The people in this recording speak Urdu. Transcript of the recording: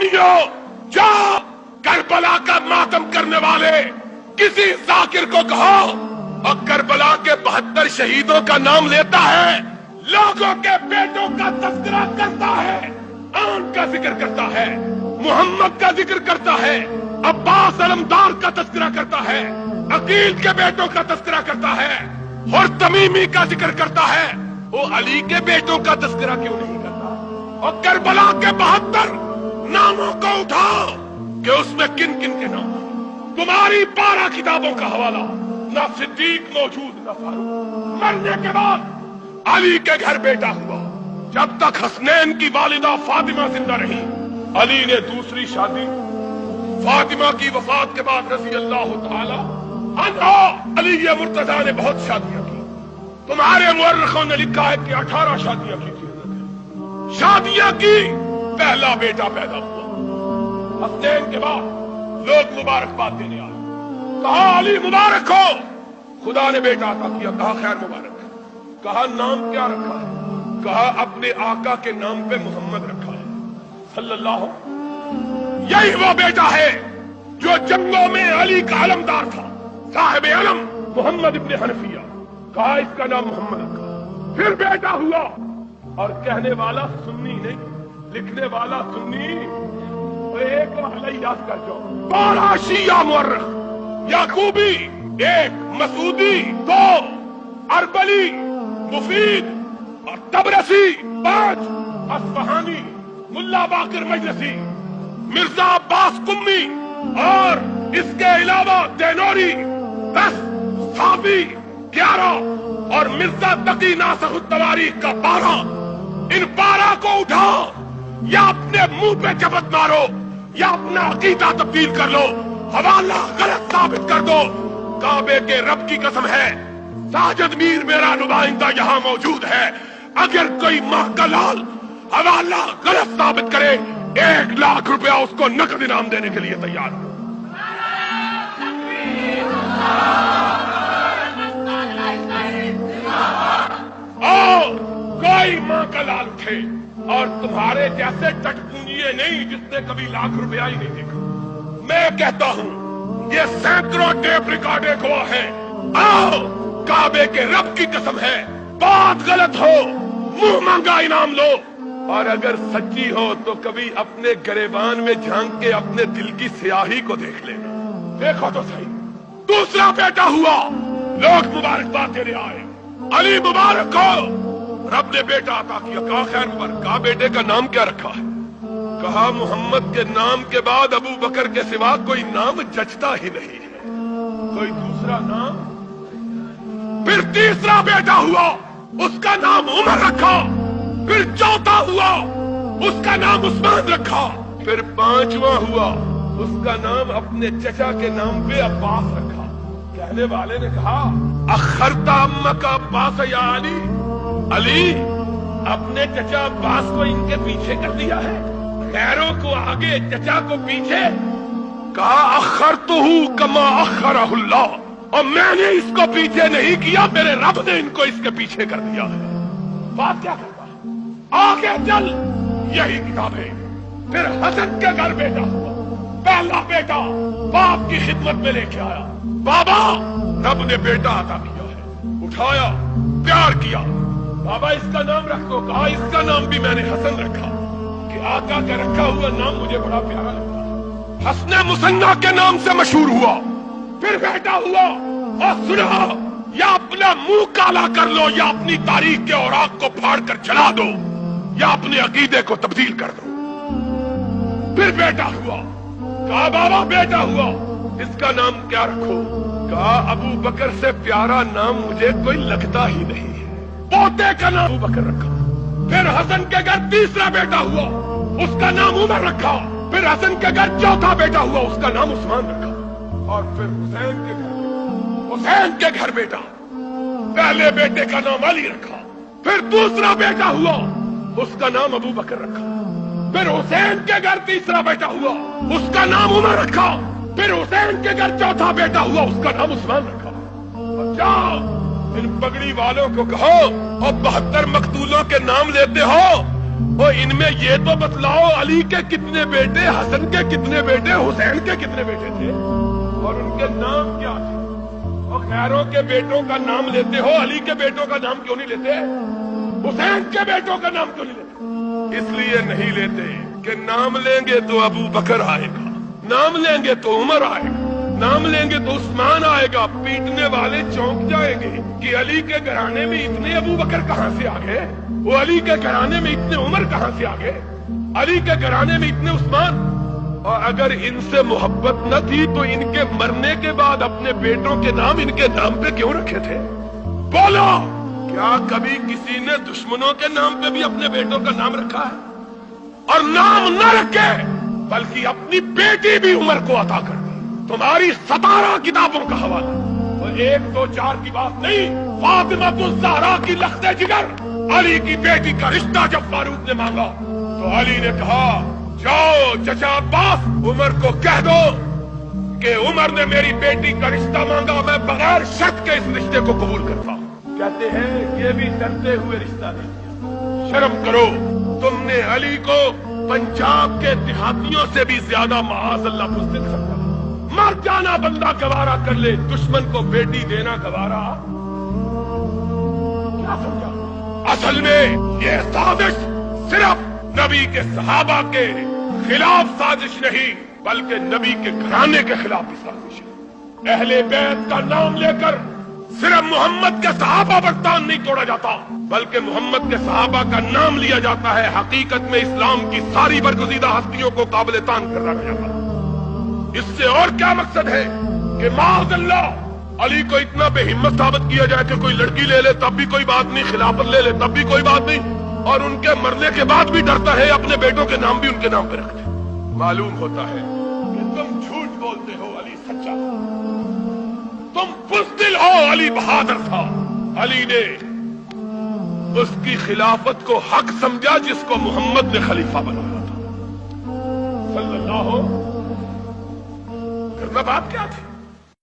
سنیو، جاؤ کربلا کا ماتم کرنے والے کسی ذاکر کو کہو اور کربلا کے 72 شہیدوں کا نام لیتا ہے، لوگوں کے بیٹوں کا تذکرہ کرتا ہے، آن کا ذکر کرتا ہے، محمد کا ذکر کرتا ہے، عباس علمدار کا تذکرہ کرتا ہے، عقیل کے بیٹوں کا تذکرہ کرتا ہے، اور تمیمی کا ذکر کرتا ہے، وہ علی کے بیٹوں کا تذکرہ کیوں نہیں کرتا؟ اور کربلا کے 72 ناموں کو اٹھاؤ کہ اس میں کن کن کے نام ہیں۔ تمہاری 12 کتابوں کا حوالہ، نہ صدیق موجود نہ فاروق۔ مرنے کے بعد علی کے گھر بیٹا ہوا، جب تک حسنین کی والدہ فاطمہ زندہ رہی، علی نے دوسری شادی، فاطمہ کی وفات کے بعد رضی اللہ تعالی عنہ علی مرتضیٰ نے بہت شادیاں کی۔ تمہارے مورخوں نے لکھا ہے کہ 18 شادیاں کی تھی حضرت نے۔ شادیاں کی، پہلا بیٹا پیدا ہوا۔ حسنین کے بعد لوگ مبارکباد دینے آئے، کہا علی مبارک ہو، خدا نے بیٹا عطا کیا، کہا خیر مبارک ہے۔ کہا نام کیا رکھا ہے؟ کہا اپنے آقا کے نام پہ محمد رکھا ہے صلی اللہ علیہ وسلم۔ یہی وہ بیٹا ہے جو جنگوں میں علی کا علمدار تھا، صاحب علم محمد ابن حنفیہ، کہا اس کا نام محمد رکھا۔ پھر بیٹا ہوا، اور کہنے والا سنی نہیں، لکھنے والا سنی، ایک علیہ یاد کر جو 12 شیعہ مورخ، یعقوبی 1، مسعودی 2، اربلی، مفید اور تبرسی 5، اصفہانی، ملا باقر مجلسی، مرزا عباس قمی، اور اس کے علاوہ دینوری 10، صحابی 11، اور مرزا تقی ناسخ التواریخ کا 12۔ ان 12 کو اٹھاؤ، یا اپنے منہ پہ چپت مارو یا اپنا عقیدہ تبدیل کر لو، حوالہ غلط ثابت کر دو۔ کعبے کے رب کی قسم ہے، ساجد میر میرا نمائندہ یہاں موجود ہے، اگر کوئی ماہ کا لال حوالہ غلط ثابت کرے 1 لاکھ روپیہ اس کو نقد انعام دینے کے لیے تیار ہوں۔ اور کوئی ماں کا لال اٹھے اور تمہارے جیسے ٹٹ پونجیے نہیں جس نے کبھی لاکھ روپیہ ہی نہیں دیکھا، میں کہتا ہوں یہ سینکڑوں ٹیپ ریکارڈے گواہ ہیں، آؤ کعبے کے رب کی قسم ہے، بات غلط ہو منہ مانگا انعام لو، اور اگر سچی ہو تو کبھی اپنے گریبان میں جھانک کے اپنے دل کی سیاہی کو دیکھ لینا۔ دیکھو تو صحیح، دوسرا بیٹا ہوا، لوگ مبارکباد دینے آئے، علی مبارک ہو، رب نے بیٹا عطا کیا، کہا خیر مبارک۔ کہا بیٹے کا نام کیا رکھا ہے؟ کہا محمد کے نام کے بعد ابو بکر کے سوا کوئی نام جچتا ہی نہیں ہے، کوئی دوسرا نام۔ پھر تیسرا بیٹا ہوا، اس کا نام عمر رکھا، پھر چوتھا ہوا، اس کا نام عثمان رکھا، پھر 5واں ہوا، اس کا نام اپنے چچا کے نام پہ عباس رکھا۔ کہنے والے نے کہا اخرتا امک عباس یا علی، علی اپنے چچا عباس کو ان کے پیچھے کر دیا ہے، غیروں کو آگے چچا کو پیچھے۔ کہا اخرتہ کما اخرہ اللہ، اور میں نے اس کو پیچھے نہیں کیا، میرے رب نے ان کو اس کے پیچھے کر دیا ہے۔ بات کیا کرتا ہے؟ آگے چل، یہی کتاب ہے۔ پھر حسن کے گھر بیٹا ہوا، پہلا بیٹا باپ کی خدمت میں لے کے آیا، بابا رب نے بیٹا عطا کیا ہے، اٹھایا، پیار کیا، بابا اس کا نام رکھو۔ کہا اس کا نام بھی میں نے حسن رکھا، کہ آقا کا رکھا ہوا نام مجھے بڑا پیارا لگتا ہے، حسن مثنیٰ کے نام سے مشہور ہوا۔ پھر بیٹا ہوا، اور سنا، یا اپنا منہ کالا کر لو، یا اپنی تاریخ کے اوراق کو پھاڑ کر جلا دو، یا اپنے عقیدے کو تبدیل کر دو۔ پھر بیٹا ہوا، کہا بابا بیٹا ہوا، اس کا نام کیا رکھو؟ کہا ابو بکر سے پیارا نام مجھے کوئی لگتا ہی نہیں ہے، پوتے کا نام ابو بکر رکھا۔ پھر حسن کے گھر تیسرا بیٹا ہوا، اس کا نام عمر رکھا۔ پھر حسن کے گھر چوتھا بیٹا ہوا، اس کا نام عثمان رکھا۔ اور پھر حسین کے گھر بیٹا، پہلے بیٹے کا نام علی رکھا۔ پھر دوسرا بیٹا ہوا، اس کا نام ابو بکر رکھا۔ پھر حسین کے گھر تیسرا بیٹا ہوا، اس کا نام عمر رکھا۔ پھر حسین کے گھر چوتھا بیٹا ہوا، اس کا نام عثمان رکھا۔ اور جاؤ ان پگڑی والوں کو کہو، اور 72 مقتولوں کے نام لیتے ہو، اور ان میں یہ تو بتلاؤ علی کے کتنے بیٹے، حسن کے کتنے بیٹے، حسین کے کتنے بیٹے تھے اور ان کے نام کیا تھے؟ اور غیروں کے بیٹوں کا نام لیتے ہو، علی کے بیٹوں کا نام کیوں نہیں لیتے؟ حسین کے بیٹوں کا نام کیوں نہیں لیتے؟ اس لیے نہیں لیتے کہ نام لیں گے تو ابو بکر آئے گا، نام لیں گے تو عمر آئے گا، نام لیں گے تو عثمان آئے گا، پیٹنے والے چونک جائیں گے کہ علی کے گھرانے میں اتنے ابو بکر کہاں سے آ گئے، وہ علی کے گھرانے میں اتنے عمر کہاں سے آ گئے، علی کے گھرانے میں اتنے عثمان۔ اور اگر ان سے محبت نہ تھی تو ان کے مرنے کے بعد اپنے بیٹوں کے نام ان کے نام پہ کیوں رکھے تھے؟ بولو، کیا کبھی کسی نے دشمنوں کے نام پہ بھی اپنے بیٹوں کا نام رکھا ہے؟ اور نام نہ رکھے بلکہ اپنی بیٹی بھی عمر کو عطا کر دی۔ تمہاری 17 کتابوں کا حوالہ، اور 1 2 4 کی بات نہیں، فاطمہ الزہرا کی لخت جگر علی کی بیٹی کا رشتہ جب فاروق نے مانگا تو علی نے کہا جاؤ چچا عباس عمر کو کہہ دو کہ عمر نے میری بیٹی کا رشتہ مانگا، میں بغیر شرط کے اس رشتے کو قبول کرتا ہوں۔ کہتے ہیں یہ بھی ڈرتے ہوئے رشتہ نہیں کیا۔ شرم کرو، تم نے علی کو پنجاب کے دیہاتیوں سے بھی زیادہ معاذ اللہ بزدل سمجھا۔ مر جانا بندہ گوارا کر لے، دشمن کو بیٹی دینا گوارا کیا سمجھا؟ اصل میں یہ سازش صرف نبی کے صحابہ کے خلاف سازش نہیں بلکہ نبی کے گھرانے کے خلاف بھی سازش ہے۔ اہل بیت کا نام لے کر صرف محمد کے صحابہ پر تان نہیں توڑا جاتا بلکہ محمد کے صحابہ کا نام لیا جاتا ہے، حقیقت میں اسلام کی ساری برگزیدہ ہستیوں کو قابل تان کر رکھا جاتا ہے۔ اس سے اور کیا مقصد ہے کہ معاذ اللہ علی کو اتنا بے ہمت ثابت کیا جائے کہ کوئی لڑکی لے لے تب بھی کوئی بات نہیں، خلافت لے لے تب بھی کوئی بات نہیں، اور ان کے مرنے کے بعد بھی ڈرتا ہے، اپنے بیٹوں کے نام بھی ان کے نام پہ رکھتے۔ معلوم ہوتا ہے کہ تم جھوٹ بولتے ہو، علی سچا تھا، تم بزدل ہو، علی بہادر تھا۔ علی نے اس کی خلافت کو حق سمجھا جس کو محمد نے خلیفہ بنایا تھا صلی اللہ علیہ وسلم۔ بات کیا تھی؟